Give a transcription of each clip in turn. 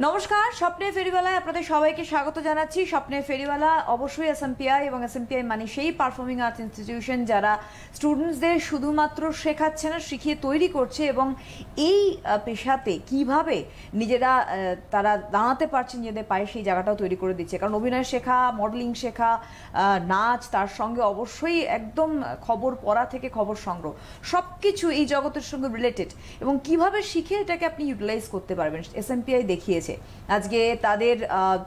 নমস্কার, স্বপ্নের ফেরিওয়ালায় আপনাদের সবাইকে স্বাগত জানাচ্ছি। স্বপ্নের ফেরিওয়ালা অবশ্যই এসএমপিআই এবং এসএমপিআই মানে সেই পারফর্মিং আর্টস ইনস্টিটিউশন যারা স্টুডেন্টসদের শুধুমাত্র শেখাচ্ছে না, শিখিয়ে তৈরি করছে এবং এই পেশাতে কিভাবে নিজেরা তারা দাঁড়াতে পারছে নিজেদের পায়ে সেই জায়গাটাও তৈরি করে দিচ্ছে। কারণ অভিনয় শেখা, মডেলিং শেখা, নাচ, তার সঙ্গে অবশ্যই একদম খবর পড়া থেকে খবর সংগ্রহ সব কিছু এই জগতের সঙ্গে রিলেটেড এবং কিভাবে শিখে এটাকে আপনি ইউটিলাইজ করতে পারবেন এসএমপিআই দেখিয়েছে। আজকে তাদের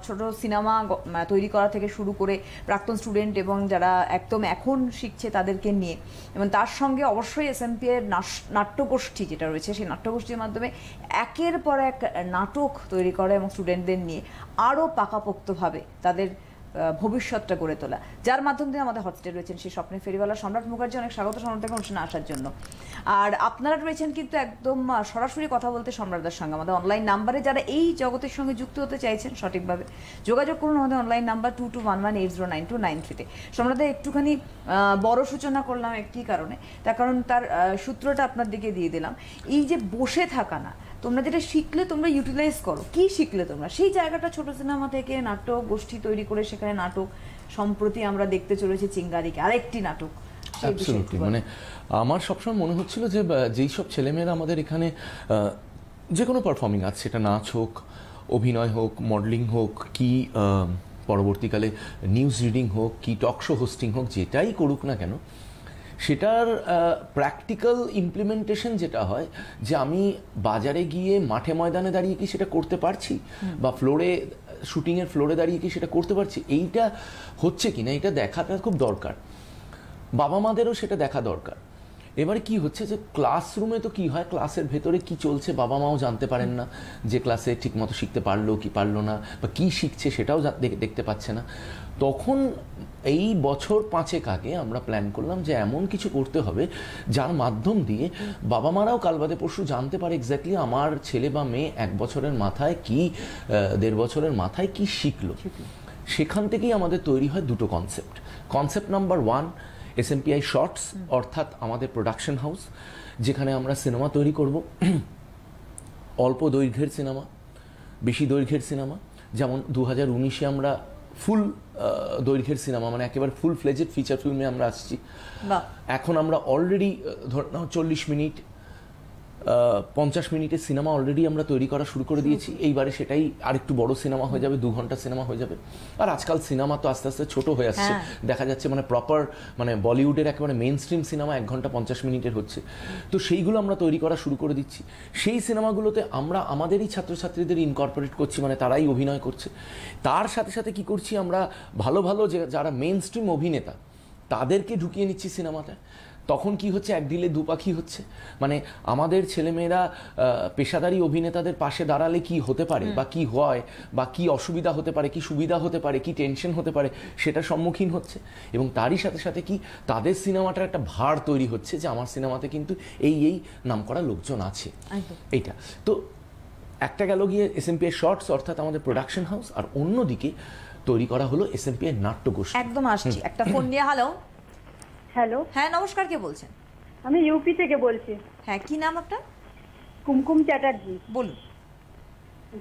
ছোট সিনেমা তৈরি করা থেকে শুরু করে প্রাক্তন স্টুডেন্ট এবং যারা একদম এখন শিখছে তাদেরকে নিয়ে, এবং তার সঙ্গে অবশ্যই এসএমপিআই এর নাট্যগোষ্ঠী যেটা রয়েছে সেই নাট্যগোষ্ঠীর মাধ্যমে একের পর এক নাটক তৈরি করে এবং স্টুডেন্টদের নিয়ে আরও পাকাপোক্তভাবে তাদের ভবিষ্যৎটা গড়ে তোলা, যার মাধ্যম দিয়ে আমাদের হটস্টে রয়েছেন সেই স্বপ্নের ফেরিওয়ালা সম্রাট মুখার্জি। অনেক স্বাগত সম্রাট থেকে অনুষ্ঠানে আসার জন্য। আর আপনারা রয়েছেন কিন্তু একদম সরাসরি কথা বলতে সম্রাটদার সঙ্গে। আমাদের অনলাইন নাম্বারে যারা এই জগতের সঙ্গে যুক্ত হতে চাইছেন সঠিকভাবে যোগাযোগ করুন আমাদের অনলাইন নাম্বার 2211809293-তে। সম্রাটদা একটুখানি বড় সূচনা করলাম একটি কারণে, তার কারণ তার সূত্রটা আপনার দিকে দিয়ে দিলাম। এই যে বসে থাকা না, তোমরা যেটা শিখলে তোমরা ইউটিলাইজ করো। কি শিখলে তোমরা? সেই জায়গাটা ছোট সিনেমা থেকে নাটক গোষ্ঠী তৈরি করে সেখানে নাটক, সম্প্রতি আমরা দেখতে চলেছি চিঙ্গারিকে আরেকটি নাটক। মানে আমার সবসময় মনে হচ্ছিল যে যেই সব ছেলেমেয়েরা আমাদের এখানে যে কোনো পারফর্মিং আর্টস, সেটা নাচ হোক, অভিনয় হোক, মডেলিং হোক, কি পরবর্তীকালে নিউজ রিডিং হোক, কি টক শো হোস্টিং হোক, যেটাই করুক না কেন, সেটার প্র্যাকটিক্যাল ইমপ্লিমেন্টেশন যেটা হয় যে আমি বাজারে গিয়ে মাঠে ময়দানে দাঁড়িয়ে কি সেটা করতে পারছি, বা ফ্লোরে শুটিংয়ের ফ্লোরে দাঁড়িয়ে কি সেটা করতে পারছি, এইটা হচ্ছে কি না এটা দেখাটা খুব দরকার। বাবা মাদেরও সেটা দেখা দরকার। এবারে কি হচ্ছে যে ক্লাসরুমে তো কি হয়, ক্লাসের ভেতরে কি চলছে বাবা মাও জানতে পারেন না, যে ক্লাসে ঠিকমতো শিখতে পারলো কি পারলো না, বা কী শিখছে সেটাও দেখতে পাচ্ছে না। তখন এই বছর 5 আগে আমরা প্ল্যান করলাম যে এমন কিছু করতে হবে যার মাধ্যম দিয়ে বাবা মারাও কাল বাদে পরশু জানতে পারে এক্স্যাক্টলি আমার ছেলে বা মেয়ে 1 বছরের মাথায় কি 1.5 বছরের মাথায় কি শিখলো। সেখান থেকেই আমাদের তৈরি হয় দুটো concept. Concept number 1 SMPI shorts, অর্থাৎ আমাদের প্রোডাকশন হাউস, যেখানে আমরা সিনেমা তৈরি করব, অল্প দৈর্ঘ্যের সিনেমা, বেশি দৈর্ঘ্যের সিনেমা। যেমন 2019-এ আমরা ফুল দৈর্ঘ্যের সিনেমা, মানে একেবারে ফুল ফ্লেজেড ফিচার ফিল্মে আমরা আসছি। এখন আমরা অলরেডি ধর 40 মিনিট 50 মিনিটের সিনেমা অলরেডি আমরা তৈরি করা শুরু করে দিয়েছি। এইবারে সেটাই আরেকটু বড় সিনেমা হয়ে যাবে, 2 ঘন্টা সিনেমা হয়ে যাবে। আর আজকাল সিনেমা তো আস্তে আস্তে ছোট হয়ে আসছে, দেখা যাচ্ছে মানে প্রপার মানে বলিউডের একেবারে মেইন স্ট্রিম সিনেমা 1 ঘন্টা 50 মিনিটের হচ্ছে। তো সেইগুলো আমরা তৈরি করা শুরু করে দিচ্ছি। সেই সিনেমাগুলোতে আমরা আমাদেরই ছাত্রছাত্রীদের ইনকর্পোরেট করছি, মানে তারাই অভিনয় করছে। তার সাথে সাথে কি করছি, আমরা ভালো ভালো যারা মেইন স্ট্রিম অভিনেতা তাদেরকে ঢুকিয়ে নিচ্ছি সিনেমাতে। তখন কি হচ্ছে, এক ঢিলে দু পাখি হচ্ছে। মানে আমাদের ছেলেমেয়েরা পেশাদারি অভিনেতাদের পাশে দাঁড়ালে কি হতে পারে, বা কি হয়, বা কি অসুবিধা হতে পারে, কি সুবিধা হতে পারে, কি টেনশন হতে পারে, সেটার সম্মুখীন হচ্ছে। এবং তারই সাথে সাথে কি তাদের সিনেমাটার একটা ভার তৈরি হচ্ছে যে আমার সিনেমাতে কিন্তু এই নামকরা লোকজন আছে। এইটা তো একটা গেল গিয়ে এসএমপিআই শর্টস, অর্থাৎ আমাদের প্রোডাকশন হাউস। আর অন্যদিকে তৈরি করা হলো এসএমপিআই নাট্যগোষ্ঠী। একদম আসছি একটা ফোন নিয়ে। হ্যালো হ্যালো, হ্যাঁ নমস্কার, কে বলছেন? আমি ইউপি থেকে বলছি। হ্যাঁ, কি নাম আপনার? কুমকুম চ্যাটার্জি। বলুন।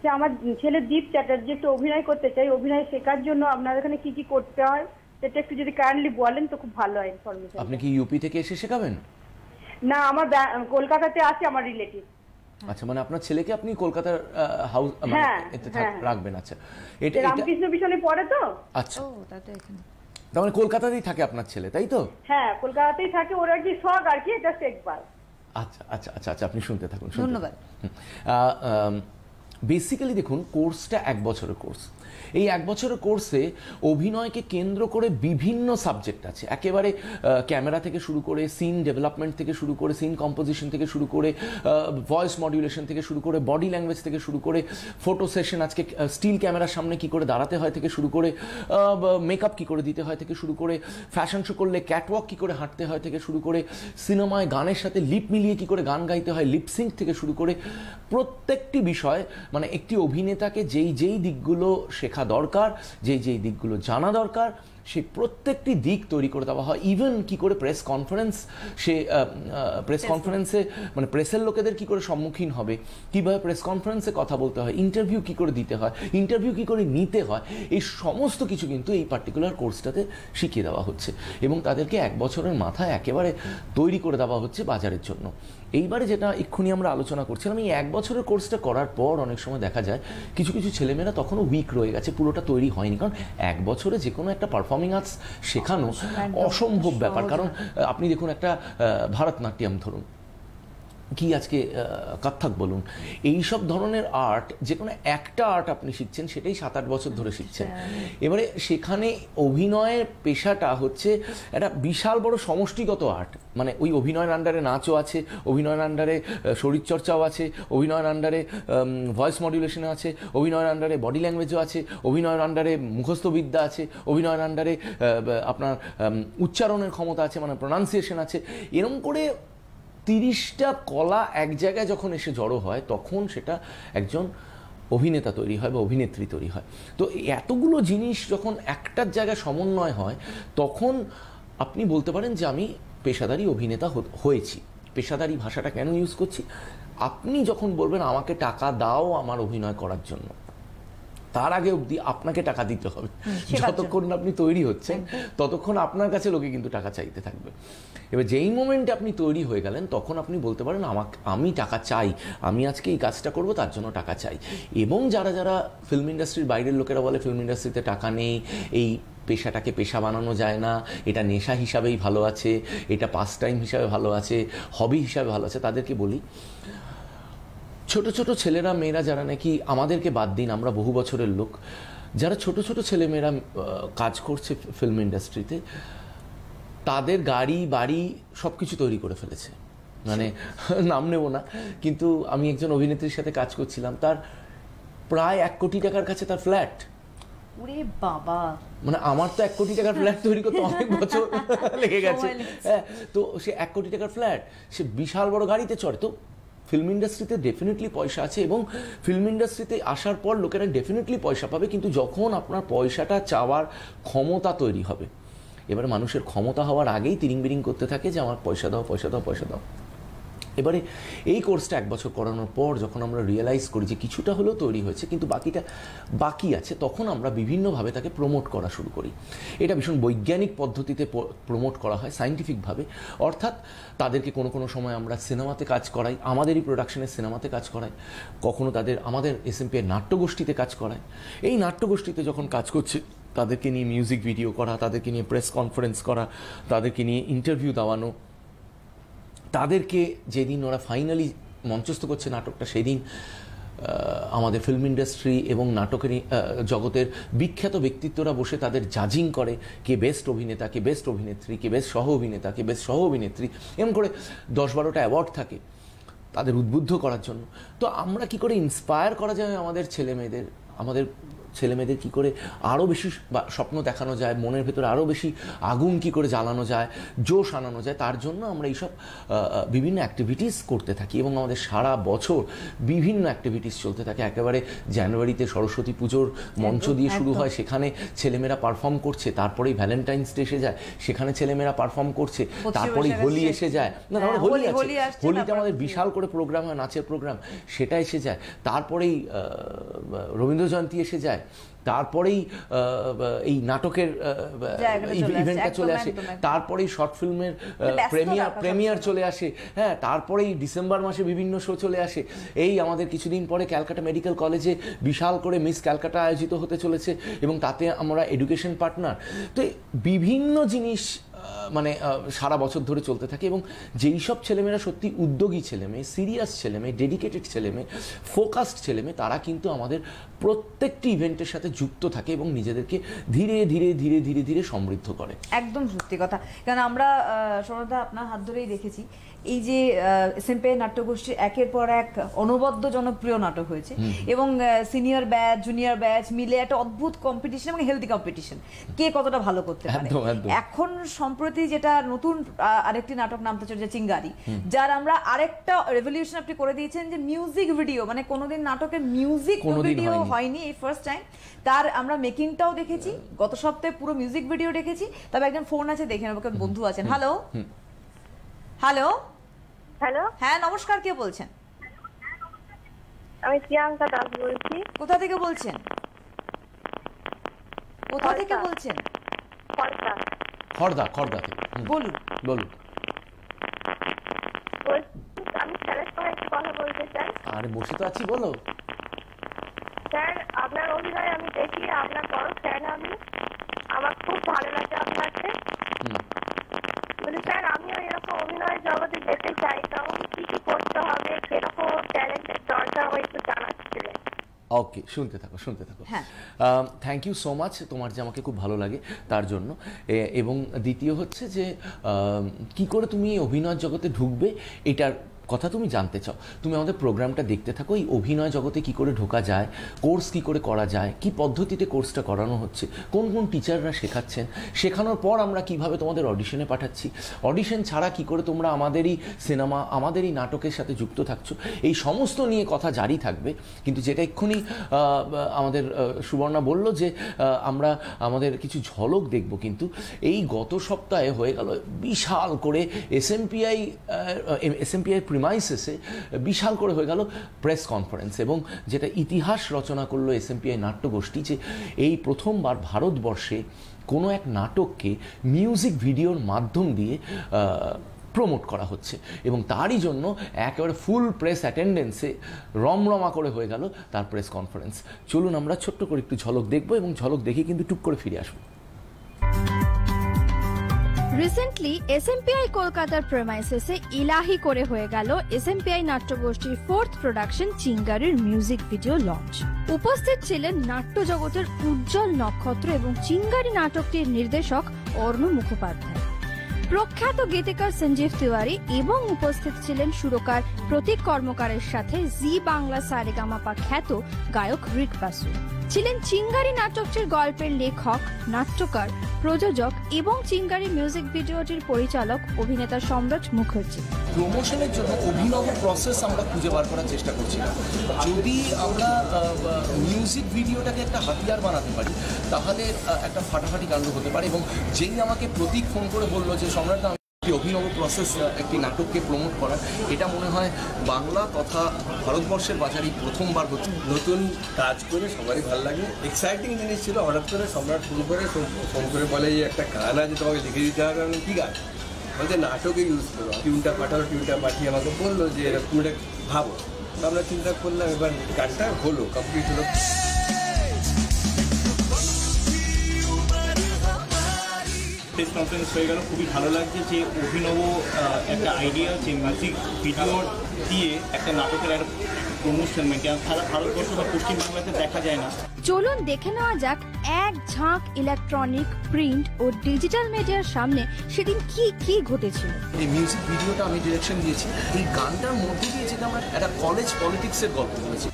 যে আমার ছেলে দীপ চ্যাটার্জি একটু অভিনয় করতে চাই, অভিনয় শেখার জন্য আপনার এখানে কি কি করতে হয় সেটা একটু যদি কাইন্ডলি বলেন তো খুব ভালো হয় ইনফরমেশন। আপনি কি ইউপি থেকে এসে শেখাবেন? না, আমার কলকাতাতে আছে আমার রিলেটিভ। আচ্ছা, মানে আপনার ছেলেকে আপনি কলকাতার হাউস মানে এতে রাখবেন? আচ্ছা, এটা রামকৃষ্ণ মিশনে পড়ে তো। আচ্ছা, ও তাতে এখানে তার মানে কলকাতাতেই থাকে আপনার ছেলে, তাই তো? হ্যাঁ, কলকাতাতেই থাকে। ওরা কি শখ আর কি, এটা শেখবার। আচ্ছা আচ্ছা আচ্ছা আচ্ছা, আপনি শুনতে থাকুন। ধন্যবাদ। বেসিক্যালি দেখুন, কোর্সটা 1 বছরের কোর্স। এই 1 বছরের কোর্সে অভিনয়কে কেন্দ্র করে বিভিন্ন সাবজেক্ট আছে, একেবারে ক্যামেরা থেকে শুরু করে, সিন ডেভেলপমেন্ট থেকে শুরু করে, সিন কম্পোজিশন থেকে শুরু করে, ভয়েস মডিউলেশন থেকে শুরু করে, বডি ল্যাঙ্গুয়েজ থেকে শুরু করে, ফটো সেশন, আজকে স্টিল ক্যামেরার সামনে কি করে দাঁড়াতে হয় থেকে শুরু করে, মেকআপ কি করে দিতে হয় থেকে শুরু করে, ফ্যাশন শো করলে ক্যাটওয়াক কি করে হাঁটতে হয় থেকে শুরু করে, সিনেমায় গানের সাথে লিপ মিলিয়ে কি করে গান গাইতে হয়, লিপসিঙ্ক থেকে শুরু করে, প্রত্যেকটি বিষয় মানে একটি অভিনেতাকে যেই দিকগুলো শেখা দরকার, যেই দিকগুলো জানা দরকার, সেই প্রত্যেকটি দিক তৈরি করে দেওয়া হয়। ইভেন কি করে প্রেস কনফারেন্স, সে প্রেস কনফারেন্সে মানে প্রেসের লোকেদের কি করে সম্মুখীন হবে, কিভাবে প্রেস কনফারেন্সে কথা বলতে হয়, ইন্টারভিউ কি করে দিতে হয়, ইন্টারভিউ কি করে নিতে হয়, এই সমস্ত কিছু কিন্তু এই পার্টিকুলার কোর্সটাতে শিখিয়ে দেওয়া হচ্ছে এবং তাদেরকে 1 বছরের মাথায় একেবারে তৈরি করে দেওয়া হচ্ছে বাজারের জন্য। এইবারে যেটা এক্ষুনি আমরা আলোচনা করছিলাম, এই 1 বছরের কোর্সটা করার পর অনেক সময় দেখা যায় কিছু কিছু ছেলেমেয়েরা তখনও উইক রয়ে গেছে, পুরোটা তৈরি হয়নি। কারণ 1 বছরে যে কোনো একটা পারফর্মিং আর্টস শেখানো অসম্ভব ব্যাপার। কারণ আপনি দেখুন, একটা ভারতনাট্যম ধরুন, কি আজকে কত্থক বলুন, এই সব ধরনের আর্ট, যে কোনো একটা আর্ট আপনি শিখছেন সেটাই 7-8 বছর ধরে শিখছেন। এবারে সেখানে অভিনয়ের পেশাটা হচ্ছে একটা বিশাল বড় সমষ্টিগত আর্ট। মানে ওই অভিনয়ের আন্ডারে নাচও আছে, অভিনয়ের আন্ডারে শরীরচর্চাও আছে, অভিনয়ের আন্ডারে ভয়েস মডুলেশনও আছে, অভিনয়ের আন্ডারে বডি ল্যাঙ্গুয়েজও আছে, অভিনয়ের আন্ডারে মুখস্থ বিদ্যা আছে, অভিনয়ের আন্ডারে আপনার উচ্চারণের ক্ষমতা আছে, মানে প্রোনাউন্সিয়েশন আছে। এরকম করে 30টা কলা এক জায়গায় যখন এসে জড়ো হয় তখন সেটা একজন অভিনেতা তৈরি হয় বা অভিনেত্রী তৈরি হয়। তো এতগুলো জিনিস যখন একটার জায়গায় সমন্বয় হয় তখন আপনি বলতে পারেন যে আমি পেশাদারি অভিনেতা হয়েছি। পেশাদারি ভাষাটা কেন ইউজ করছি? আপনি যখন বলবেন আমাকে টাকা দাও আমার অভিনয় করার জন্য, তার আগে অবধি আপনাকে টাকা দিতে হবে। যতক্ষণ আপনি তৈরি হচ্ছেন ততক্ষণ আপনার কাছে লোকে কিন্তু টাকা চাইতে থাকবে। এবার যেই মোমেন্টে আপনি তৈরি হয়ে গেলেন তখন আপনি বলতে পারেন আমি টাকা চাই, আমি আজকে এই কাজটা করব, তার জন্য টাকা চাই। এবং যারা যারা ফিল্ম ইন্ডাস্ট্রির বাইরের লোকেরা বলে ফিল্ম ইন্ডাস্ট্রিতে টাকা নেই, এই পেশাটাকে পেশা বানানো যায় না, এটা নেশা হিসাবেই ভালো আছে, এটা পাস টাইম হিসাবে ভালো আছে, হবি হিসাবে ভালো আছে, তাদেরকে বলি ছোট ছোট ছেলেরা মেয়েরা যারা নাকি, আমাদেরকে বাদ দিন, আমরা বহু বছরের লোক, যারা ছোট ছোট ছেলে মেয়েরা কাজ করছে ফিল্ম ইন্ডাস্ট্রিতে, তাদের গাড়ি বাড়ি সব কিছু তৈরি করে ফেলেছে। মানে নাম নেব না, কিন্তু আমি একজন অভিনেত্রীর সাথে কাজ করছিলাম, তার প্রায় 1 কোটি টাকার কাছে তার ফ্ল্যাট। ওরে বাবা! মানে আমার তো 1 কোটি টাকার ফ্ল্যাট তৈরি করতে অনেক বছর লেগে গেছে। হ্যাঁ, তো সে 1 কোটি টাকার ফ্ল্যাট, সে বিশাল বড় গাড়িতে চড়ে। তো ফিল্ম ইন্ডাস্ট্রিতে ডেফিনেটলি পয়সা আছে এবং ফিল্ম ইন্ডাস্ট্রিতে আসার পর লোকেরা ডেফিনেটলি পয়সা পাবে, কিন্তু যখন আপনার পয়সাটা চাওয়ার ক্ষমতা তৈরি হবে, এবারে মানুষের ক্ষমতা হওয়ার আগেই তিরিং বিরিং করতে থাকে যে আমার পয়সা দাও, পয়সা দাও, পয়সা দাও। এবারে এই কোর্সটা 1 বছর করানোর পর যখন আমরা রিয়েলাইজ করি যে কিছুটা হলেও তৈরি হয়েছে কিন্তু বাকিটা বাকি আছে, তখন আমরা বিভিন্নভাবে তাকে প্রমোট করা শুরু করি। এটা ভীষণ বৈজ্ঞানিক পদ্ধতিতে প্রমোট করা হয়, সায়েন্টিফিকভাবে। অর্থাৎ তাদেরকে কোনো কোনো সময় আমরা সিনেমাতে কাজ করাই, আমাদেরই প্রোডাকশনের সিনেমাতে কাজ করাই, কখনো আমাদের এসএমপি এর নাট্যগোষ্ঠীতে কাজ করাই। এই নাট্যগোষ্ঠীতে যখন কাজ করছে তাদেরকে নিয়ে মিউজিক ভিডিও করা, তাদেরকে নিয়ে প্রেস কনফারেন্স করা, তাদেরকে নিয়ে ইন্টারভিউ দেওয়ানো, তাদেরকে যেদিন ওরা ফাইনালি মঞ্চস্থ করছে নাটকটা, সেদিন আমাদের ফিল্ম ইন্ডাস্ট্রি এবং নাটকের জগতের বিখ্যাত ব্যক্তিত্বরা বসে তাদের জাজিং করে, কে বেস্ট অভিনেতা, কে বেস্ট অভিনেত্রী, কে বেস্ট সহ অভিনেতা, কে বেস্ট সহ অভিনেত্রী, এরকম করে 10-12টা অ্যাওয়ার্ড থাকে তাদের উদ্বুদ্ধ করার জন্য। তো আমরা কি করে ইন্সপায়ার করা যায় আমাদের ছেলেমেয়েদের কি করে আরও বেশি স্বপ্ন দেখানো যায়, মনের ভেতরে আরও বেশি আগুন কি করে জ্বালানো যায়, জোশ আনানো যায়, তার জন্য আমরা এইসব বিভিন্ন অ্যাক্টিভিটিস করতে থাকি এবং আমাদের সারা বছর বিভিন্ন অ্যাক্টিভিটিস চলতে থাকে। একেবারে জানুয়ারিতে সরস্বতী পুজোর মঞ্চ দিয়ে শুরু হয়, সেখানে ছেলেমেয়েরা পারফর্ম করছে, তারপরেই ভ্যালেন্টাইন্স ডে এসে যায়, সেখানে ছেলেমেয়েরা পারফর্ম করছে, তারপরেই হোলি এসে যায়, না আমাদের হোলি আছে, হোলিতে আমাদের বিশাল করে প্রোগ্রাম হয়, নাচের প্রোগ্রাম, সেটা এসে যায়, তারপরেই রবীন্দ্র জয়ন্তী এসে যায়, তারপরেই এই নাটকের ইভেন্টটা চলে আসে, তারপরেই শর্ট ফিল্মের প্রেমিয়ার চলে আসে, হ্যাঁ, তারপরেই ডিসেম্বর মাসে বিভিন্ন শো চলে আসে। এই আমাদের কিছুদিন পরে ক্যালকাটা মেডিকেল কলেজে বিশাল করে মিস ক্যালকাটা আয়োজিত হতে চলেছে এবং তাতে আমরা এডুকেশন পার্টনার। তো বিভিন্ন জিনিস মানে সারা বছর ধরে চলতে থাকে এবং যেই সব ছেলেমেয়েরা সত্যি উদ্যোগী ছেলেমেয়ে, সিরিয়াস ছেলেমেয়ে, ডেডিকেটেড ছেলেমেয়ে, ফোকাসড ছেলেমেয়ে, তারা কিন্তু আমাদের প্রত্যেকটি ইভেন্টের সাথে যুক্ত থাকে এবং নিজেদেরকে ধীরে ধীরে ধীরে ধীরে ধীরে সমৃদ্ধ করে। একদম সত্যি কথা, কারণ আমরা সৌরভদা আপনার হাত ধরেই দেখেছি এই যে এসএমপিআই নাট্যগোষ্ঠীর একের পর এক অনবদ্য জনপ্রিয় নাটক হয়েছে এবং সিনিয়র ব্যাচ জুনিয়র ব্যাচ মিলে একটা অদ্ভুত কম্পিটিশন এবং হেলদি কম্পিটিশন, কে কতটা ভালো করতে পারে। এখন সম্প্রতি যেটা নতুন আরেকটি নাটক নামতে চলেছে চিঙ্গারি, যার আমরা আরেকটা রেভলিউশন আপনি করে দিয়েছেন যে মিউজিক ভিডিও, মানে কোনোদিন নাটকের মিউজিক ভিডিও হয়নি, এই ফার্স্ট টাইম। তার আমরা মেকিংটাও দেখেছি, গত সপ্তাহে পুরো মিউজিক ভিডিও দেখেছি। তবে একজন ফোন আছে, দেখে নেবো, বন্ধু আছেন। হ্যালো হ্যালো হ্যালো, হ্যাঁ নমস্কার, কে বলছেন? আমি প্রিয়াঙ্কা দাস বলছি। কোথা থেকে বলছেন? কোথা থেকে বলছেন? খড়দা। খড়দা থেকে বলুন বলুন। আমি স্যারের সঙ্গে একটু কথা বলতে চাই। আরে বসে তো আছি, বলো। স্যার, আপনার অভিনয় আমি দেখি, আপনার বড় ফ্যান আমি, আমার খুব ভালো লাগে আপনাকে। বলি স্যার, আমিও এরকম অভিনয় জগতে যেতে চাই, তো আমাকে কি কি করতে হবে, কিরকম ট্যালেন্টের দরকার হয় একটু জানাচ্ছিলেন। ওকে, শুনতে থাকো। থ্যাংক ইউ সো মাচ, তোমার যে আমাকে খুব ভালো লাগে তার জন্য। এবং দ্বিতীয় হচ্ছে যে কি করে তুমি অভিনয় জগতে ঢুকবে এটার কথা তুমি জানতে চাও, তুমি আমাদের প্রোগ্রামটা দেখতে থাকো। এই অভিনয় জগতে কি করে ঢোকা যায়, কোর্স কি করে করা যায়, কি পদ্ধতিতে কোর্সটা করানো হচ্ছে, কোন কোন টিচাররা শেখাচ্ছেন, শেখানোর পর আমরা কিভাবে তোমাদের অডিশনে পাঠাচ্ছি, অডিশন ছাড়া কি করে তোমরা আমাদেরই সিনেমা, আমাদেরই নাটকের সাথে যুক্ত থাকছো, এই সমস্ত নিয়ে কথা জারি থাকবে। কিন্তু যেটা এক্ষুনি আমাদের সুবর্ণা বলল যে আমরা আমাদের কিছু ঝলক দেখব, কিন্তু এই গত সপ্তাহে হয়ে গেল বিশাল করে এসএমপিআই প্রিমাইসেসে বিশাল করে হয়ে গেল প্রেস কনফারেন্স, এবং যেটা ইতিহাস রচনা করলো এসএমপিআই নাট্যগোষ্ঠী, যে এই প্রথমবার ভারতবর্ষে কোনো এক নাটককে মিউজিক ভিডিওর মাধ্যম দিয়ে প্রমোট করা হচ্ছে, এবং তারই জন্য একেবারে ফুল প্রেস অ্যাটেন্ডেন্সে রমরমা করে হয়ে গেল তার প্রেস কনফারেন্স। চলুন আমরা ছোট্ট করে একটু ঝলক দেখব, এবং ঝলক দেখে কিন্তু টুক করে ফিরে আসবো। রিসেন্টলি এসএমপিআই কলকাতার প্রেমাইসেসে ইলাহি করে হয়ে গেল এসএমপিআই নাট্যগোষ্ঠীর 4th প্রোডাকশন চিঙ্গারির মিউজিক ভিডিও লঞ্চ। উপস্থিত ছিলেন নাট্য জগতের উজ্জ্বল নক্ষত্র এবং চিঙ্গারি নাটকটির নির্দেশক অর্ণ মুখোপাধ্যায়, প্রখ্যাত গীতিকার সঞ্জীব তিওয়ারি, এবং উপস্থিত ছিলেন সুরকার প্রতীক কর্মকারের সাথে জি বাংলা সারেগামাপা খ্যাত গায়ক রিক বাসু। ছিলেন চিঙ্গারি নাটকটির গল্পের লেখক, নাট্যকার, প্রযোজক এবং চিঙ্গারি মিউজিক ভিডিওটির পরিচালক অভিনেতা সম্রাট মুখার্জি। প্রমোশনের জন্য অভিনব প্রসেস আমরা খুঁজে বার করার চেষ্টা করছিলাম। যদি আমরা মিউজিক ভিডিওটাকে একটা হাতিয়ার বানাতে পারি, তাহলে একটা ফাটাফাটি কাণ্ড হতে পারে। এবং যেই আমাকে প্রতীক ফোন করে বললো যে সম্রাট, অভিনব প্রসেস একটি নাটককে প্রমোট করা, এটা মনে হয় বাংলা তথা ভারতবর্ষের বাজারে প্রথমবার হচ্ছে। নতুন কাজ করে সবারই ভালো লাগে, এক্সাইটিং জিনিস ছিল। হঠাৎ করে সম্রাট ফোন করে বলে যে একটা গান আছে, তোমাকে লিখে দিতে হবে। আমি কী গান বলতে, নাটকে ইউজ করো, টিউনটা পাঠালো, টিউনটা পাঠিয়ে আমাকে বললো যে এরকম এটা ভাবো। তো আমরা চিন্তা করলাম, এবার গানটা হলো, কমপ্লিট হলো। প্রেস কনফারেন্স হয়ে গেল, খুবই ভালো লাগছে যে অভিনব একটা আইডিয়া, যে মিউজিক ভিডিও দিয়ে একটা নাটকের একটা প্রমোশন, মানে সারা ভারতবর্ষ বা পশ্চিমবাংলাতে দেখা যায় না। চলুন দেখে নেওয়া যাক এক ঝাঁক ইলেকট্রনিক, প্রিন্ট ও ডিজিটাল মিডিয়ার সামনে সেদিন কি কি ঘটেছিল। এই মিউজিক ভিডিওটা আমি ডিরেকশন দিয়েছি, এই গানটার মধ্যে দিয়ে যেটা আমার একটা কলেজ পলিটিক্সের গল্প বলেছি।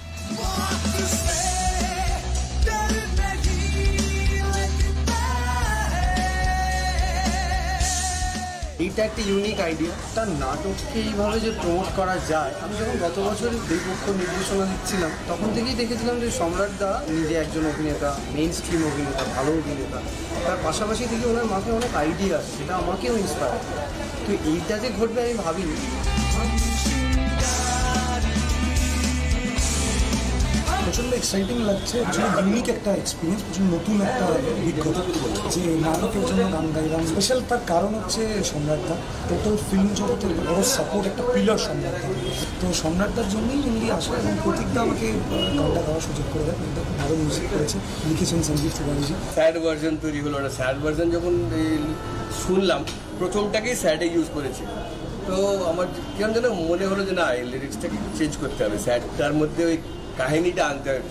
এইটা একটা ইউনিক আইডিয়া। তার নাটককে এইভাবে যে প্রমোট করা যায়, আমি যখন গত বছর দুইপক্ষ নির্দেশনা দিচ্ছিলাম, তখন থেকেই দেখেছিলাম যে সম্রাট দা নিজে একজন অভিনেতা, মেইন স্ট্রিম অভিনেতা, ভালো অভিনেতা, তার পাশাপাশি থেকে ওনার মাথায় অনেক আইডিয়া আছে, সেটা আমাকেও ইন্সপায়ার। তো এইটা যে ঘটবে আমি ভাবিনি। প্রচণ্ড এক্সাইটিং লাগছে, প্রচণ্ড ইউনিক একটা এক্সপিরিয়েন্স, প্রচণ্ড নতুন একটা অভিজ্ঞতা যে নাটকের জন্য গান গাইলাম। স্পেশাল তার কারণ হচ্ছে সম্রাটদা, টোটাল ফিল্ম জগতের বড় সাপোর্ট, একটা পিলার সম্রাটদা। তো সম্রাটদার জন্যই মেনলি আসা, এবং প্রতীকদা আমাকে গানটা গাওয়ার সুযোগ করে দেয়। কিন্তু খুব ভালো মিউজিক করেছে, লিখেছেন সঞ্জীব তিওয়ারিজি। স্যাড ভার্জন তৈরি হলো, একটা স্যাড ভার্জন যখন শুনলাম, প্রথমটাকেই স্যাডে ইউজ করেছে। তো আমার কেমন যেন মনে হলো যে না, এই লিরিক্সটাকে চেঞ্জ করতে হবে, স্যাডটার মধ্যে ওই কাহিনীটা আনতে হবে।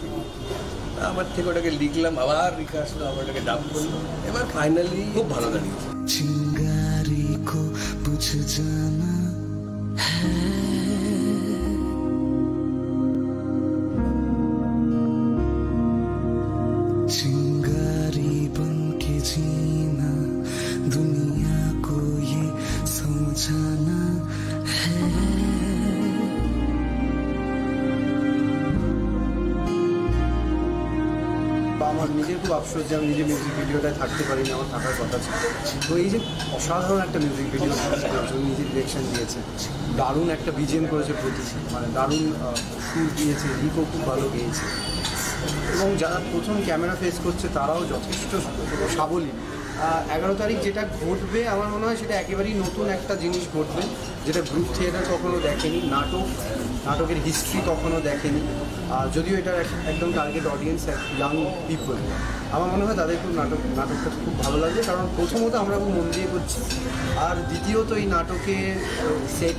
আমার থেকে ওটাকে লিখলাম, আবার লিখে আসলো, আবার ওটাকে ডাব করলো, এবার ফাইনালি খুব ভালো দাঁড়িয়েছে। चिंगारी को बुझ जाना আমার নিজের খুব আফসোস যে আমি নিজে মিউজিক ভিডিওটায় থাকতে পারিনি, আমার থাকার কথা ছিল। তো এই যে অসাধারণ একটা মিউজিক ভিডিও নিজে ডিরেকশন দিয়েছে, দারুণ একটা বিজিএম করেছে প্রতি, মানে দারুণ সুর দিয়েছে, লিপও খুব ভালো গেয়েছে, এবং যারা প্রথম ক্যামেরা ফেস করছে তারাও যথেষ্ট সাবলীল। 11 তারিখ যেটা ঘটবে আমার মনে হয় সেটা একেবারেই নতুন একটা জিনিস ঘটবে, যেটা গ্রুপ থিয়েটার কখনো দেখেনি, নাটকের হিস্ট্রি কখনো দেখেনি। যদিও এটা একদম টার্গেট অডিয়েন্স ইয়াং পিপল, আমার মনে হয় তাদের খুব নাটকটা খুব ভালো লাগবে, কারণ প্রথমত আমরা খুব মন দিয়ে করছি, আর দ্বিতীয়ত এই নাটকে সেট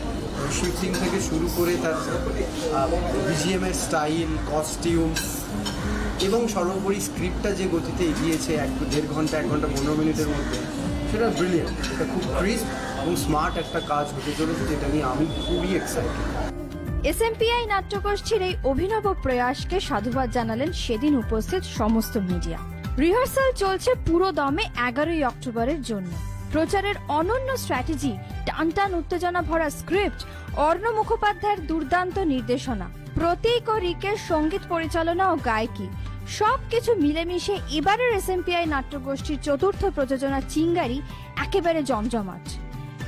শিফটিং থেকে শুরু করে তার বিজিএমের স্টাইল, কস্টিউম এবং সর্বোপরি স্ক্রিপ্টটা যে গতিতে এগিয়েছে 1-1.5 ঘন্টা 1 ঘন্টা 15 মিনিটের মধ্যে, সেটা ব্রিলিয়েন্ট। এটা খুব ক্রিস্প এবং স্মার্ট একটা কাজ হতে চলেছে, যেটা নিয়ে আমি খুবই এক্সাইটেড। এসএমপিআই নাট্যগোষ্ঠীর এই অভিনব প্রয়াসকে সাধুবাদ জানালেন সেদিন উপস্থিত সমস্ত মিডিয়া। রিহার্সাল চলছে পুরো দমে 11ই অক্টোবরের জন্য। প্রচারের অনন্য স্ট্র্যাটেজি, টানটান উত্তেজনা ভরা স্ক্রিপ্ট, অর্ণ মুখোপাধ্যায়ের দুর্দান্ত নির্দেশনা, প্রতীক ও রিকের সঙ্গীত পরিচালনা ও গায়কি, সবকিছু মিলেমিশে এবারের এসএমপিআই নাট্যগোষ্ঠীর চতুর্থ প্রযোজনা চিঙ্গারি একেবারে জমজমাট।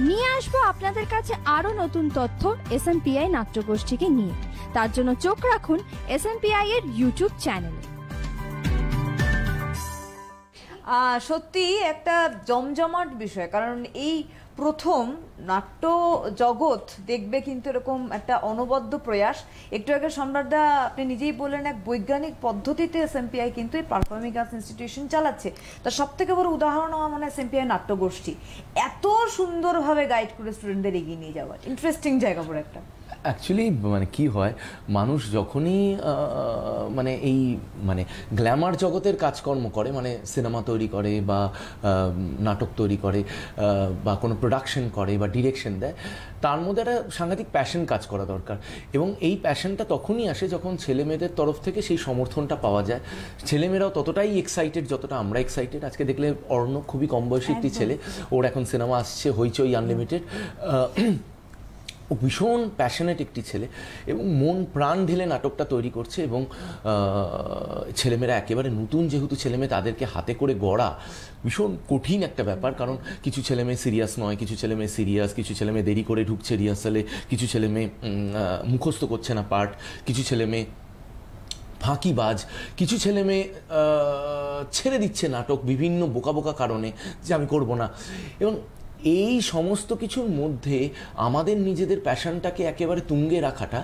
নিয়ে আসবো আপনাদের কাছে আরো নতুন তথ্য এসএমপিআই নাট্যগোষ্ঠীকে নিয়ে। তার জন্য চোখ রাখুন এসএমপিআই এর ইউটিউব চ্যানেলে। সত্যি একটা জমজমাট বিষয়, কারণ এই প্রথম নাট্য জগৎ দেখবে কিন্তু এরকম একটা অনবদ্য প্রয়াস। একটু আগে সম্রাটদা আপনি নিজেই বললেন এক বৈজ্ঞানিক পদ্ধতিতে এসএমপিআই কিন্তু এই পারফর্মিং আর্টস ইনস্টিটিউশন চালাচ্ছে। তার সব থেকে বড় উদাহরণ আমার মনে হয় এসএমপিআই নাট্যগোষ্ঠী এত সুন্দরভাবে গাইড করে স্টুডেন্টদের এগিয়ে নিয়ে যাওয়ার ইন্টারেস্টিং জায়গা পড়ে একটা। অ্যাকচুয়ালি মানে কি হয়, মানুষ যখনই মানে এই মানে গ্ল্যামার জগতের কাজকর্ম করে, মানে সিনেমা তৈরি করে বা নাটক তৈরি করে বা কোনো প্রোডাকশন করে বা ডিরেকশন দেয়, তার মধ্যে একটা সাংঘাতিক প্যাশন কাজ করা দরকার। এবং এই প্যাশনটা তখনই আসে যখন ছেলেমেয়েদের তরফ থেকে সেই সমর্থনটা পাওয়া যায়। ছেলেমেয়েরাও ততটাই এক্সাইটেড যতটা আমরা এক্সাইটেড। আজকে দেখলে অর্ণ খুবই কম বয়সী একটি ছেলে, ওর এখন সিনেমা আসছে হইচই আনলিমিটেড। ও ভীষণ প্যাশনেট একটি ছেলে এবং মন প্রাণ ঢেলে নাটকটা তৈরি করছে। এবং ছেলেমেয়েরা একেবারে নতুন, যেহেতু ছেলেমেয়ে তাদেরকে হাতে করে গড়া ভীষণ কঠিন একটা ব্যাপার। কারণ কিছু ছেলেমেয়ে সিরিয়াস নয়, কিছু ছেলেমেয়ে সিরিয়াস, কিছু ছেলেমেয়ে দেরি করে ঢুকছে রিহার্সালে, কিছু ছেলেমেয়ে মুখস্থ করছে না পার্ট, কিছু ছেলেমেয়ে ফাঁকিবাজ, কিছু ছেলেমেয়ে ছেড়ে দিচ্ছে নাটক বিভিন্ন বোকা বোকা কারণে যে আমি করব না। এবং এই সমস্ত কিছুর মধ্যে আমাদের নিজেদের প্যাশনটাকে একেবারে তুঙ্গে রাখাটা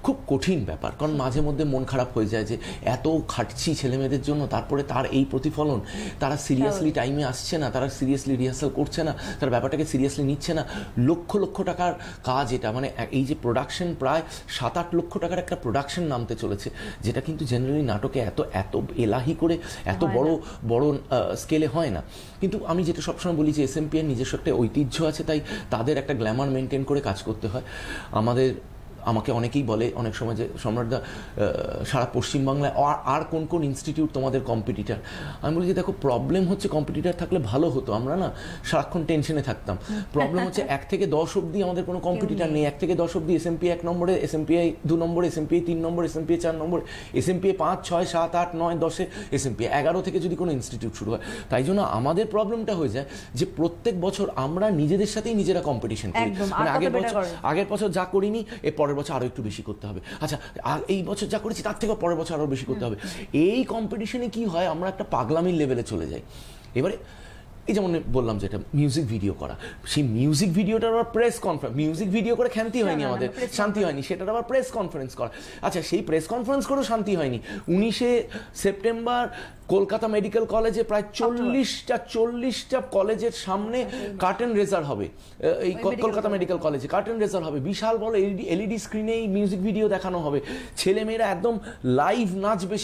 খুব কঠিন ব্যাপার। কারণ মাঝে মধ্যে মন খারাপ হয়ে যায় যে এত খাটছি ছেলেমেয়েদের জন্য, তারপরে তার এই প্রতিফলন, তারা সিরিয়াসলি টাইমে আসছে না, তারা সিরিয়াসলি রিহার্সাল করছে না, তারা ব্যাপারটাকে সিরিয়াসলি নিচ্ছে না। লক্ষ লক্ষ টাকার কাজ এটা, মানে এই যে প্রোডাকশন, প্রায় 7-8 লক্ষ টাকার একটা প্রোডাকশন নামতে চলেছে, যেটা কিন্তু জেনারেলি নাটকে এত এলাহি করে এত বড় স্কেলে হয় না। কিন্তু আমি যেটা সবসময় বলি যে এসএমপি এর নিজস্ব একটা ঐতিহ্য আছে, তাই তাদের একটা গ্ল্যামার মেনটেন করে কাজ করতে হয়। আমাকে অনেকেই বলে অনেক সময় যে সম্রাটদা সারা পশ্চিমবাংলায় আর কোন কোন ইনস্টিটিউট তোমাদের কম্পিটিটার। আমি বলি যে দেখো, প্রবলেম হচ্ছে কম্পিটিটার থাকলে ভালো হতো, আমরা না সারাক্ষণ টেনশনে থাকতাম। প্রবলেম হচ্ছে 1 থেকে 10 অবধি আমাদের কোনো কম্পিটিটার নেই। 1 থেকে 10 অবধি এসএমপি 1 নম্বরে, এসএমপিআই 2 নম্বরে, এসএমপিআই 3 নম্বরে, এসএমপিআই 4 নম্বরে, এসএমপিআই 5, 6, 7, 8, 9, 10-এ, এসএমপিআই 11 থেকে যদি কোনো ইনস্টিটিউট শুরু হয়। তাই জন্য আমাদের প্রবলেমটা হয়ে যায় যে প্রত্যেক বছর আমরা নিজেদের সাথেই নিজেরা কম্পিটিশন করি। মানে আগের বছর যা করিনি এর পরের বছর আরো একটু বেশি করতে হবে, আচ্ছা এই বছর যা করেছি তার থেকে পরের বছর আরো বেশি করতে হবে। এই কম্পিটিশনে কি হয়, আমরা একটা পাগলামির লেভেলে চলে যাই। এবারে এই যেমন বললাম যেটা মিউজিক ভিডিও করা, সেই মিউজিক ভিডিওটার আবার প্রেস কনফারেন্স, মিউজিক ভিডিও করে শান্তি হয়নি, আমাদের শান্তি হয়নি, সেটার আবার প্রেস কনফারেন্স করা। আচ্ছা, সেই প্রেস কনফারেন্স করেও শান্তি হয়নি। 19শে সেপ্টেম্বর কলকাতা মেডিকেল কলেজে প্রায় 40টা কলেজের সামনে কার্টেন রেজার হবে। এই কলকাতা মেডিকেল কলেজে কার্টেন রেজার হবে, বিশাল বড় এলইডি স্ক্রিনে এই মিউজিক ভিডিও দেখানো হবে, ছেলেমেয়েরা একদম লাইভ নাচবে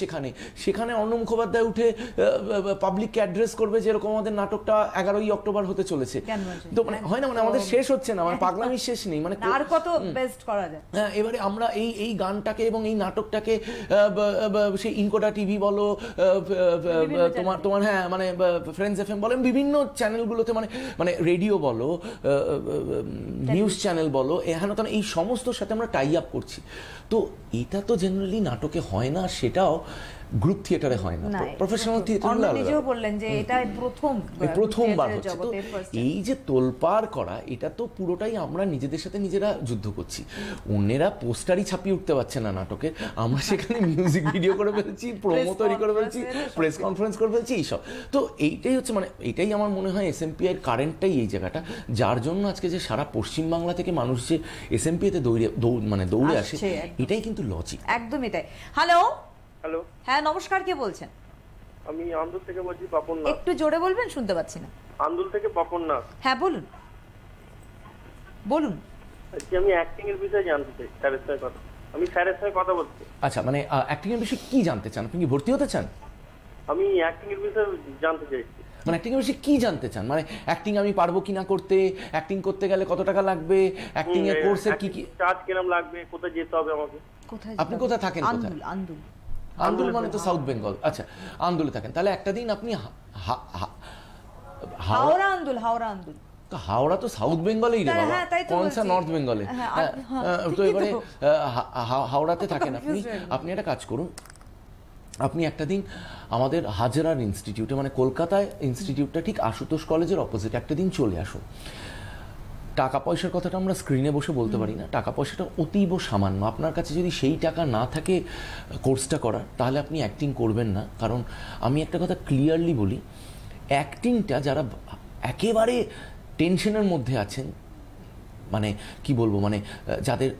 সেখানে অর্ণ মুখোপাধ্যায় উঠে পাবলিককে অ্যাড্রেস করবে যেরকম আমাদের নাটকটা 11ই অক্টোবর হতে চলেছে। তো মানে হয় না, মানে আমাদের শেষ হচ্ছে না, মানে পাগলামির শেষ নেই, মানে আর কত বেস্ট করা যায়। হ্যাঁ, এবারে আমরা এই গানটাকে এবং এই নাটকটাকে সেই ইনকোডা টিভি বলো, তোমার হ্যাঁ মানে ফ্রেন্ডস এফএম বলেন, বিভিন্ন চ্যানেলগুলোতে, মানে রেডিও বলো, নিউজ চ্যানেল বলো, এখানে তো এই সমস্তর সাথে আমরা টাই আপ করছি। তো এটা তো জেনারেলি নাটকে হয় না, সেটাও গ্রুপ থিয়েটারে হয় না, প্রফেশনাল থিয়েটারগুলো আলাদা। নিজেও বললেন যে এটা প্রথমবার হচ্ছে। তো জগতের first time। এই যে তোলপাড় করা, এটা তো পুরোটাই আমরা নিজেদের সাথে নিজেরা যুদ্ধ করছি। অন্যেরা পোস্টারই ছাপিয়ে উঠতে পারছে না নাটকে, আমরা সেখানে মিউজিক ভিডিও করে ফেলছি, প্রোমো তৈরি করে ফেলছি, প্রেস কনফারেন্স করে ফেলছি, এইসব। তো এইটাই হচ্ছে মানে এইটাই আমার মনে হয় এসএমপিআই এর কারেন্টটাই এই জায়গাটা, যার জন্য আজকে যে সারা পশ্চিমবাংলা থেকে মানুষ যে এসএমপিআই তে দৌড়ে আসে, এটাই কিন্তু লজিক। একদমই তাই। হ্যালো হ্যালো, হ্যাঁ নমস্কার, কে বলছেন? আমি আন্দুল থেকে বলছি, পাপন নাথ। একটু জোরে বলবেন, শুনতে পাচ্ছি না। আন্দুল থেকে পাপন নাথ। হ্যাঁ বলুন বলুন। আজকে আমি অ্যাক্টিং এর বিষয়ে জানতে চাই, স্যারের সাথে কথা। আমি স্যারের সাথে কথা বলছি। আচ্ছা, মানে অ্যাক্টিং এর বিষয়ে কি জানতে চান? আপনি কি ভর্তি হতে চান? আমি অ্যাক্টিং এর বিষয়ে জানতে চাইছি। মানে অ্যাক্টিং এর বিষয়ে কি জানতে চান? মানে অ্যাক্টিং আমি পারবো কিনা করতে, অ্যাক্টিং করতে গেলে কত টাকা লাগবে, অ্যাক্টিং এর কোর্সের কি কি চার্জ কিরকম লাগবে, কোথায় যেতে হবে আমাকে? আপনি কোথায় থাকেন? কোথায়? আন্দুল মানে তো সাউথ বেঙ্গল। আচ্ছা, আন্দুলে থাকেন, তাহলে একটা দিন আপনি হাওড়া আন্দুল তো হাওড়া তো সাউথ বেঙ্গলেই রে বাবা, কোন সা নর্থ বেঙ্গলে? তো এবারে হাওড়াতে থাকেন আপনি একটা কাজ করুন, আপনি একটা দিন আমাদের হাজারার ইনস্টিটিউটে, মানে কলকাতায় ইনস্টিটিউটটা ঠিক আশুতোষ কলেজের অপোজিট, একটা দিন চলে আসুন। টাকা পয়সার কথাটা আমরা স্ক্রিনে বসে বলতে পারি না, টাকা পয়সাটা অতীব সামান্য। আপনার কাছে যদি সেই টাকা না থাকে কোর্সটা করার, তাহলে আপনি অ্যাক্টিং করবেন না। কারণ আমি একটা কথা ক্লিয়ারলি বলি, অ্যাক্টিংটা যারা একেবারে টেনশনের মধ্যে আছেন, মানে কি বলবো, মানে যাদের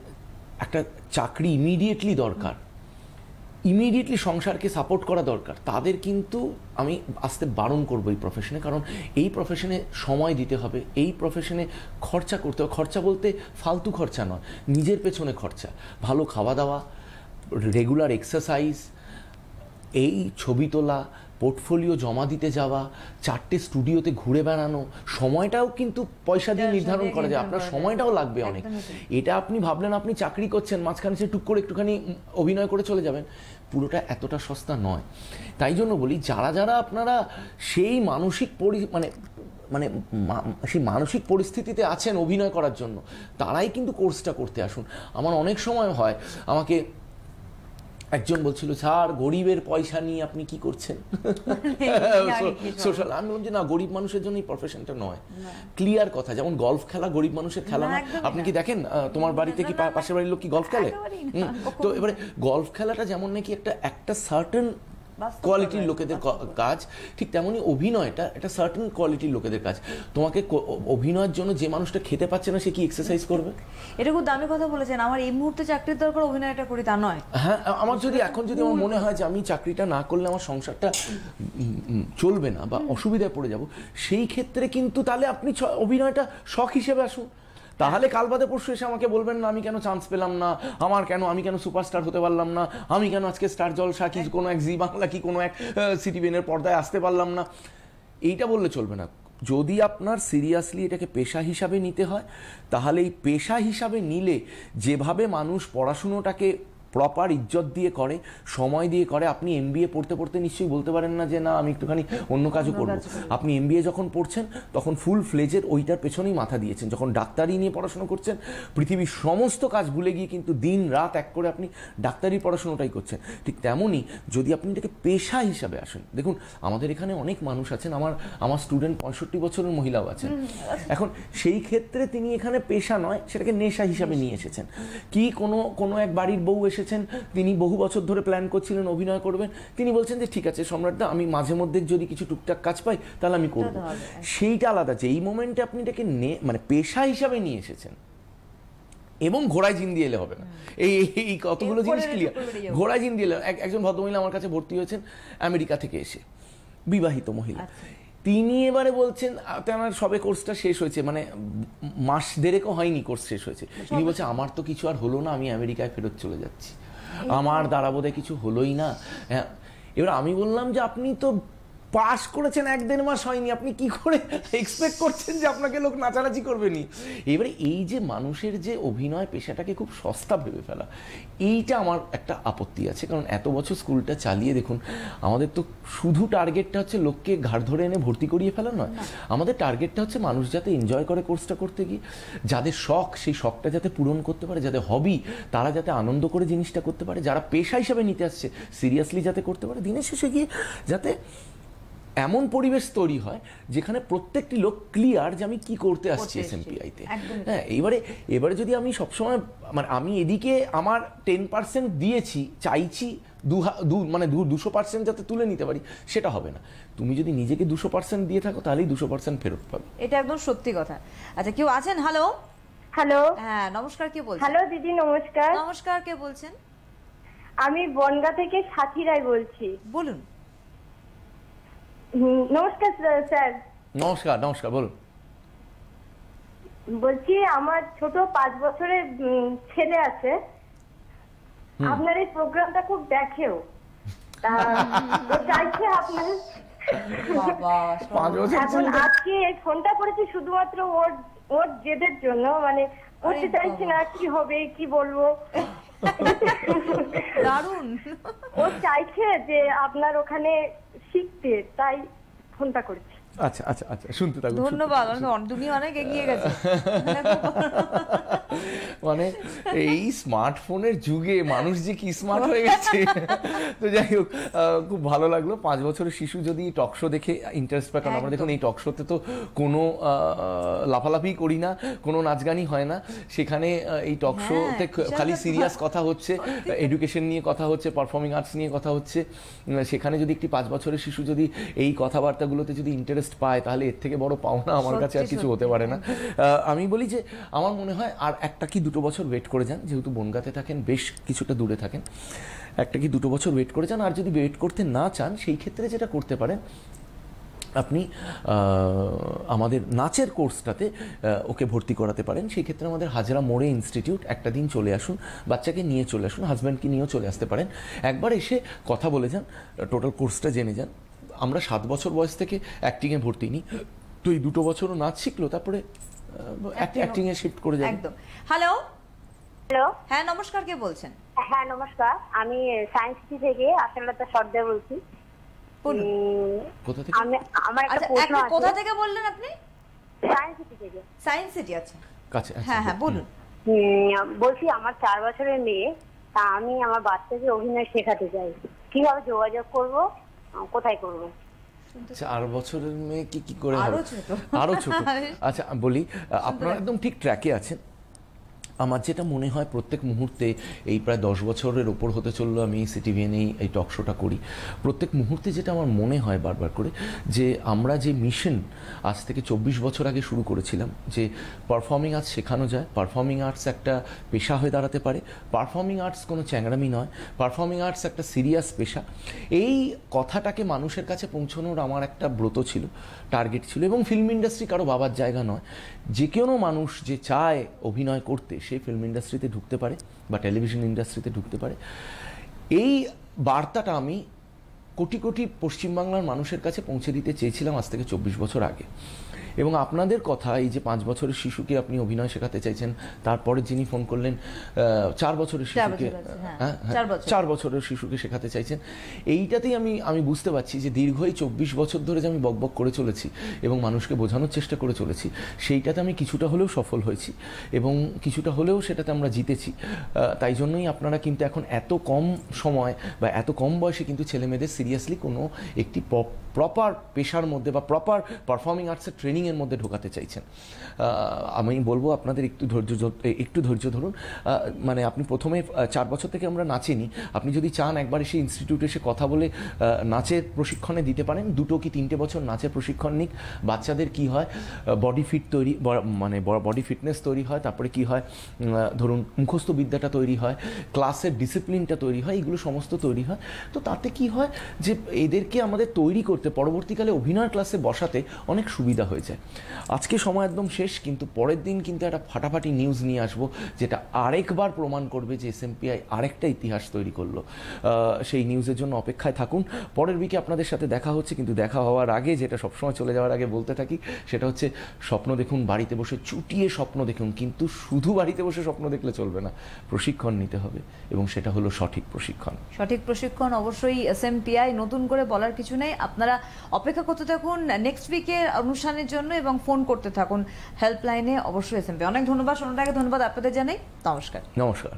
একটা চাকরি ইমিডিয়েটলি দরকার, ইমিডিয়েটলি সংসারকে সাপোর্ট করা দরকার, তাদের কিন্তু আমি আসতে বারণ করবো এই প্রফেশনে। কারণ এই প্রফেশনে সময় দিতে হবে, এই প্রফেশনে খরচা করতে হবে। খরচা বলতে ফালতু খরচা নয়, নিজের পেছনে খরচা, ভালো খাওয়া দাওয়া, রেগুলার এক্সারসাইজ, এই ছবি তোলা, পোর্টফোলিও জমা দিতে যাওয়া, 4টে স্টুডিওতে ঘুরে বেড়ানো, সময়টাও কিন্তু পয়সা দিয়ে নির্ধারণ করা যায়, আপনার সময়টাও লাগবে অনেক। এটা আপনি ভাবলেন আপনি চাকরি করছেন, মাঝখানে সে টুক করে একটুখানি অভিনয় করে চলে যাবেন, পুরোটা এতটা সস্তা নয়। তাই জন্য বলি, যারা আপনারা সেই মানসিক মানে সেই মানসিক পরিস্থিতিতে আছেন অভিনয় করার জন্য, তারাই কিন্তু কোর্সটা করতে আসুন। আমার অনেক সময় হয়, আমাকে একজন বলছিল, স্যার গরিবের পয়সা নিয়ে আপনি কি করছেন সোশ্যাল। আমি বলছি না, গরিব মানুষের জন্য এই প্রফেশনটা নয়। ক্লিয়ার কথা, যেমন গলফ খেলা গরিব মানুষের খেলা না। আপনি কি দেখেন তোমার বাড়িতে কি পাশের বাড়ির লোক কি গলফ খেলে? তো এবারে গলফ খেলাটা যেমন নাকি একটা সার্টেন কোয়ালিটির লোকেদের কাজ, ঠিক তেমনি অভিনয়টা একটা সার্টেন কোয়ালিটির লোকেদের কাজ। তোমাকে অভিনয়ের জন্য যে মানুষটা খেতে পাচ্ছে না, সে কি এক্সারসাইজ করবে? এটা খুব দামি কথা বলেছেন। আমার এই মুহূর্তে চাকরির দরকার, অভিনয়টা করি তা নয়। হ্যাঁ, আমার আমার মনে হয় যে আমি চাকরিটা না করলে আমার সংসারটা চলবে না বা অসুবিধায় পড়ে যাব, সেই ক্ষেত্রে কিন্তু তাহলে আপনি অভিনয়টা শখ হিসেবে আসুন। তাহলে কাল বাদে পরশু এসে আমাকে বলবেন না আমি কেন চান্স পেলাম না, আমি কেন সুপারস্টার হতে পারলাম না, আমি কেন আজকে স্টার জলসা কি কোনো এক জি বাংলা কি কোনো এক সিটিভিএনের পর্দায় আসতে পারলাম না, এইটা বললে চলবে না। যদি আপনার সিরিয়াসলি এটাকে পেশা হিসাবে নিতে হয়, তাহলে এই পেশা হিসাবে নিলে যেভাবে মানুষ পড়াশুনোটাকে প্রপার ইজ্জত দিয়ে করে, সময় দিয়ে করে, আপনি এমবিএ পড়তে পড়তে নিশ্চয়ই বলতে পারেন না যে না আমি একটুখানি অন্য কাজও করবো। আপনি এমবিএ যখন পড়ছেন তখন ফুল ফ্লেজের ওইটার পেছনেই মাথা দিয়েছেন। যখন ডাক্তারি নিয়ে পড়াশোনা করছেন, পৃথিবীর সমস্ত কাজ ভুলে গিয়ে কিন্তু দিন রাত এক করে আপনি ডাক্তারি পড়াশোনাটাই করছেন। ঠিক তেমনই যদি আপনি এটাকে পেশা হিসাবে আসেন, দেখুন আমাদের এখানে অনেক মানুষ আছেন, আমার স্টুডেন্ট 65 বছরের মহিলাও আছেন। এখন সেই ক্ষেত্রে তিনি এখানে পেশা নয়, সেটাকে নেশা হিসাবে নিয়ে এসেছেন। কি কোনো এক বাড়ির বউ এসে তিনি বহু বছর ধরে প্ল্যান করছিলেন অভিনয় করবেন, তিনি বলছেন যে ঠিক আছে সম্রাটদা, আমি মাঝে মধ্যে যদি কিছু টুকটাক কাজ পাই তাহলে আমি করব। সেইটা আলাদা, যে এই মোমেন্টে আপনি এটাকে মানে পেশা হিসাবে নিয়ে এসেছেন। এবং ঘোড়ায় জিন দিয়ে এলে হবে না, এই কতগুলো জিনিস ক্লিয়ার। ঘোড়ায় জিন দিয়ে একজন ভদ্রমহিলা আমার কাছে ভর্তি হয়েছেন আমেরিকা থেকে এসে, বিবাহিত মহিলা। তিনি এবারে বলছেন তেনার সবে কোর্সটা শেষ হয়েছে, মানে মাস দেড়েকও হয়নি কোর্স শেষ হয়েছে। তিনি বলছেন আমার তো কিছু আর হলো না, আমি আমেরিকায় ফেরত চলে যাচ্ছি, আমার দ্বারা বোধহয় কিছু হলোই না। হ্যাঁ, এবার আমি বললাম যে আপনি তো পাস করেছেন 1-1.5 মাস হয়নি, আপনি কি করে এক্সপেক্ট করছেন যে আপনাকে লোক নাচানাচি করবেনি? এবারে এই যে মানুষের যে অভিনয় পেশাটাকে খুব সস্তা ভেবে ফেলা, এইটা আমার একটা আপত্তি আছে। কারণ এত বছর স্কুলটা চালিয়ে দেখুন, আমাদের তো শুধু টার্গেটটা হচ্ছে লোককে ঘাড় ধরে এনে ভর্তি করিয়ে ফেলা নয়, আমাদের টার্গেটটা হচ্ছে মানুষ যাতে এনজয় করে কোর্সটা করতে গিয়ে, যাদের শখ সেই শখটা যাতে পূরণ করতে পারে, যাদের হবি তারা যাতে আনন্দ করে জিনিসটা করতে পারে, যারা পেশা হিসাবে নিতে আসছে সিরিয়াসলি যাতে করতে পারে, দিনের শেষে গিয়ে যাতে এমন পরিবেশ তৈরি হয় যেখানে প্রত্যেকটি লোক ক্লিয়ার যে আমি কি করতে আসছি এসএমপিআইতে। হ্যাঁ, এবারে যদি আমি সবসময় মানে আমি এদিকে আমার 10% দিয়েছি, চাইছি 200% যাতে তুলে নিতে পারি, সেটা হবে না। তুমি যদি নিজেকে 200% দিয়ে থাকো তাহলেই 200% ফেরত পাবে। এটা একদম সত্যি কথা। আচ্ছা, কেউ আছেন? হ্যালো হ্যালো, হ্যাঁ নমস্কার, কে বলছেন? হ্যালো দিদি, নমস্কার। নমস্কার, কে বলছেন? আমি বনগা থেকে সাথী রায় বলছি। বলুন। নমস্কার স্যার। নমস্কার, নমস্কার, বলুন। বলছি আমার ছোট 5 বছরের ছেলে আছে, আপনার এই প্রোগ্রামটা খুব দেখেও, ও চাইছে আপনার এখন আজকে ফোনটা করেছি শুধুমাত্র ওর জেদের জন্য, মানে করতে চাইছি না, কি হবে কি বলবো। দারুণ। ও চাইছে যে আপনার ওখানে শিখতে, তাই ফোনটা করেছি। আচ্ছা আচ্ছা আচ্ছা, শুনতে থাকুন। ধন্যবাদ, দুনিয়া অনেক এগিয়ে গেছে। মানে এই স্মার্টফোনের যুগে মানুষ যে কি স্মার্ট হয়ে গেছে। তো যাই হোক, খুব ভালো লাগলো। 5 বছরের শিশু যদি টক শো দেখে ইন্টারেস্ট পায়, কারণ আমরা দেখুন এই টক শোতে তো কোনো লাফালাফি করি না, কোনো নাচ গানই হয় না, সেখানে এই টক শোতে খালি সিরিয়াস কথা হচ্ছে, এডুকেশন নিয়ে কথা হচ্ছে, পারফর্মিং আর্টস নিয়ে কথা হচ্ছে। সেখানে যদি একটি 5 বছরের শিশু যদি এই কথাবার্তাগুলোতে যদি ইন্টারেস্ট পায়, তাহলে এর থেকে বড় পাওনা আমার কাছে আর কিছু হতে পারে না। আমি বলি যে আমার মনে হয় আর 1 কি 2 বছর ওয়েট করে যান, যেহেতু বনগাঁতে থাকেন, বেশ কিছুটা দূরে থাকেন, 1 কি 2 বছর ওয়েট করে যান। আর যদি ওয়েট করতে না চান, সেই ক্ষেত্রে যেটা করতে পারেন, আপনি আমাদের নাচের কোর্সটাতে ওকে ভর্তি করাতে পারেন। সেই ক্ষেত্রে আমাদের হাজরা মোড়ে ইনস্টিটিউট, একটা দিন চলে আসুন, বাচ্চাকে নিয়ে চলে আসুন, হাজব্যান্ডকে নিয়েও চলে আসতে পারেন, একবার এসে কথা বলে যান, টোটাল কোর্সটা জেনে যান। আমরা 7 বছর বয়স থেকে অ্যাক্টিংয়ে ভর্তি নিই, তো এই 2 বছরও নাচ শিখলো, তারপরে অ্যাক্টিংয়ে শিফট করে যাবে। একদম। হ্যালো হ্যালো, হ্যাঁ নমস্কার, কে বলছেন? হ্যাঁ নমস্কার, আমি সায়েন্স সিটি থেকে আশালতা সর্দার বলছি। কোথা থেকে? আমার একটা প্রশ্ন আছে। কোথা থেকে বললেন আপনি? সায়েন্স সিটি থেকে। সায়েন্স সিটি, আচ্ছা কাছে। হ্যাঁ হ্যাঁ বলুন। বলছি আমার 4 বছরের মেয়ে, তা আমি আমার বাচ্চাকে অভিনয় শেখাতে চাই, কিভাবে যোগাযোগ করব, কোথায় করব? 4 বছরের মেয়ে কি করে হবে? আরো ছোট। আচ্ছা বলি, আপনারা একদম ঠিক ট্র্যাকে আছেন। আমার যেটা মনে হয়, প্রত্যেক মুহূর্তে এই প্রায় 10 বছরের ওপর হতে চললো আমি সিটিভিএনে এই টক শোটা করি, প্রত্যেক মুহূর্তে যেটা আমার মনে হয় বারবার করে, যে আমরা যে মিশন আজ থেকে 24 বছর আগে শুরু করেছিলাম, যে পারফর্মিং আর্টস শেখানো যায়, পারফর্মিং আর্টস একটা পেশা হয়ে দাঁড়াতে পারে, পারফর্মিং আর্টস কোনো চ্যাংড়ামি নয়, পারফর্মিং আর্টস একটা সিরিয়াস পেশা, এই কথাটাকে মানুষের কাছে পৌঁছানোর আমার একটা ব্রত ছিল, টার্গেট ছিল। এবং ফিল্ম ইন্ডাস্ট্রি কারো বাবার জায়গা নয়, যে কোনো মানুষ যে চায় অভিনয় করতে, সে ফিল্ম ইন্ডাস্ট্রিতে ঢুকতে পারে বা টেলিভিশন ইন্ডাস্ট্রিতে ঢুকতে পারে। এই বার্তাটা আমি কোটি কোটি পশ্চিমবাংলার মানুষের কাছে পৌঁছে দিতে চেয়েছিলাম আজ থেকে 24 বছর আগে। এবং আপনাদের কথা, এই যে 5 বছরের শিশুকে আপনি অভিনয় শেখাতে চাইছেন, তারপরে যিনি ফোন করলেন 4 বছরের শিশুকে, 4 বছরের শিশুকে শেখাতে চাইছেন, এইটাতেই আমি বুঝতে পারছি যে দীর্ঘ এই 24 বছর ধরে যে আমি বকবক করে চলেছি এবং মানুষকে বোঝানোর চেষ্টা করে চলেছি, সেইটাতে আমি কিছুটা হলেও সফল হয়েছি এবং কিছুটা হলেও সেটাতে আমরা জিতেছি। তাই জন্যই আপনারা কিন্তু এখন এত কম সময় বা এত কম বয়সে কিন্তু ছেলেমেয়েদের সিরিয়াসলি কোনো একটি প্রপার পেশার মধ্যে বা প্রপার পারফর্মিং আর্টসের ট্রেনিংয়ের মধ্যে ঢোকাতে চাইছেন। আমি বলবো আপনাদের একটু ধৈর্য ধরুন। মানে আপনি প্রথমে 4 বছর থেকে আমরা নাচেনি, আপনি যদি চান একবার এসে ইনস্টিটিউটে এসে কথা বলে নাচের প্রশিক্ষণে দিতে পারেন। 2 কি 3টে বছর নাচের প্রশিক্ষণ নিক। বাচ্চাদের কি হয়, বডি ফিট তৈরি, মানে বডি ফিটনেস তৈরি হয়, তারপরে কি হয় ধরুন মুখস্থ বিদ্যাটা তৈরি হয়, ক্লাসের ডিসিপ্লিনটা তৈরি হয়, এগুলো সমস্ত তৈরি হয়। তো তাতে কি হয় যে এদেরকে আমাদের তৈরি করতে করতে পরবর্তীকালে অভিনয় ক্লাসে বসাতে অনেক সুবিধা হয়ে যায়। আজকে সময় একদম শেষ, কিন্তু পরের দিন কিন্তু একটা ফাটাফাটি নিউজ নিয়ে আসবো, যেটা আরেকবার প্রমাণ করবে যে এসএমপিআই আরেকটা ইতিহাস তৈরি করলো। সেই নিউজের জন্য অপেক্ষায় থাকুন। পরের উইকে আপনাদের সাথে দেখা হচ্ছে, কিন্তু দেখা হওয়ার আগে যেটা সবসময় চলে যাওয়ার আগে বলতে থাকি, সেটা হচ্ছে স্বপ্ন দেখুন, বাড়িতে বসে চুটিয়ে স্বপ্ন দেখুন, কিন্তু শুধু বাড়িতে বসে স্বপ্ন দেখলে চলবে না, প্রশিক্ষণ নিতে হবে, এবং সেটা হলো সঠিক প্রশিক্ষণ। সঠিক প্রশিক্ষণ অবশ্যই এসএমপিআই, নতুন করে বলার কিছু নেই। আপনারা অপেক্ষা করতে থাকুন নেক্সট উইকের অনুষ্ঠানের জন্য এবং ফোন করতে থাকুন হেল্পলাইনে অবশ্যই এসএমপিআই। অনেক ধন্যবাদ, শোনার আগে ধন্যবাদ আপনাদের জানাই। নমস্কার। নমস্কার।